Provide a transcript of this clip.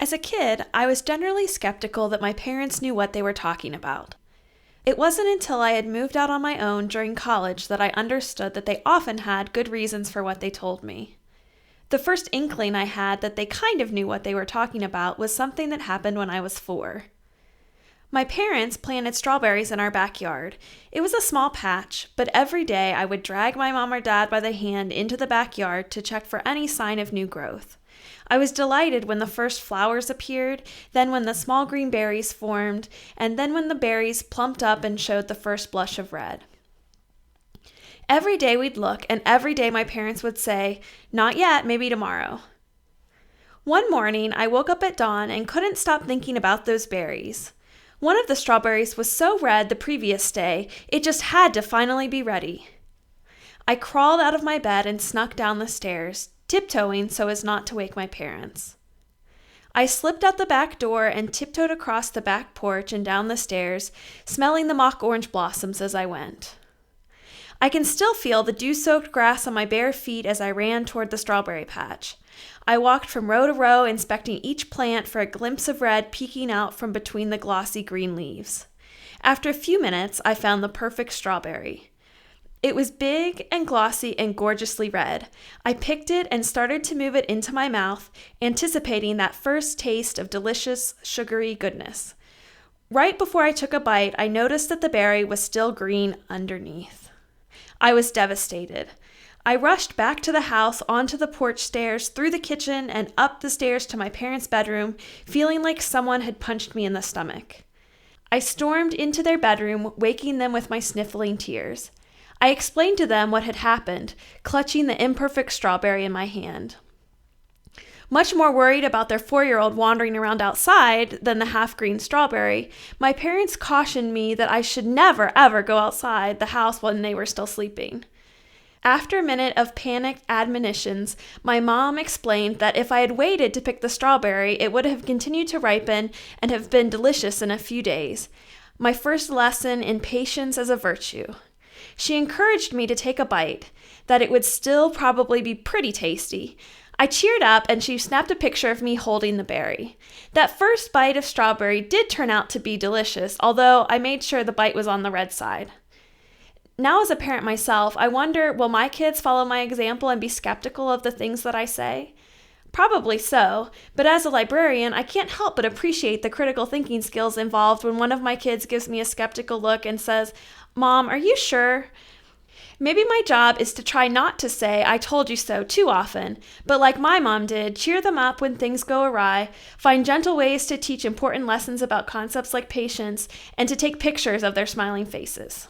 As a kid, I was generally skeptical that my parents knew what they were talking about. It wasn't until I had moved out on my own during college that I understood that they often had good reasons for what they told me. The first inkling I had that they kind of knew what they were talking about was something that happened when I was 4. My parents planted strawberries in our backyard. It was a small patch, but every day I would drag my mom or dad by the hand into the backyard to check for any sign of new growth. I was delighted when the first flowers appeared, then when the small green berries formed, and then when the berries plumped up and showed the first blush of red. Every day we'd look, and every day my parents would say, "Not yet, maybe tomorrow." One morning, I woke up at dawn and couldn't stop thinking about those berries. One of the strawberries was so red the previous day, it just had to finally be ready. I crawled out of my bed and snuck down the stairs, tiptoeing so as not to wake my parents. I slipped out the back door and tiptoed across the back porch and down the stairs, smelling the mock orange blossoms as I went. I can still feel the dew-soaked grass on my bare feet as I ran toward the strawberry patch. I walked from row to row, inspecting each plant for a glimpse of red peeking out from between the glossy green leaves. After a few minutes, I found the perfect strawberry. It was big and glossy and gorgeously red. I picked it and started to move it into my mouth, anticipating that first taste of delicious, sugary goodness. Right before I took a bite, I noticed that the berry was still green underneath. I was devastated. I rushed back to the house, onto the porch stairs, through the kitchen, and up the stairs to my parents' bedroom, feeling like someone had punched me in the stomach. I stormed into their bedroom, waking them with my sniffling tears. I explained to them what had happened, clutching the imperfect strawberry in my hand. Much more worried about their 4-year-old wandering around outside than the half-green strawberry, my parents cautioned me that I should never, ever go outside the house when they were still sleeping. After a minute of panicked admonitions, my mom explained that if I had waited to pick the strawberry, it would have continued to ripen and have been delicious in a few days. My first lesson in patience as a virtue. She encouraged me to take a bite, that it would still probably be pretty tasty. I cheered up and she snapped a picture of me holding the berry. That first bite of strawberry did turn out to be delicious, although I made sure the bite was on the red side. Now as a parent myself, I wonder, will my kids follow my example and be skeptical of the things that I say? Probably so, but as a librarian, I can't help but appreciate the critical thinking skills involved when one of my kids gives me a skeptical look and says, "Mom, are you sure?" Maybe my job is to try not to say, "I told you so," too often, but like my mom did, cheer them up when things go awry, find gentle ways to teach important lessons about concepts like patience, and to take pictures of their smiling faces.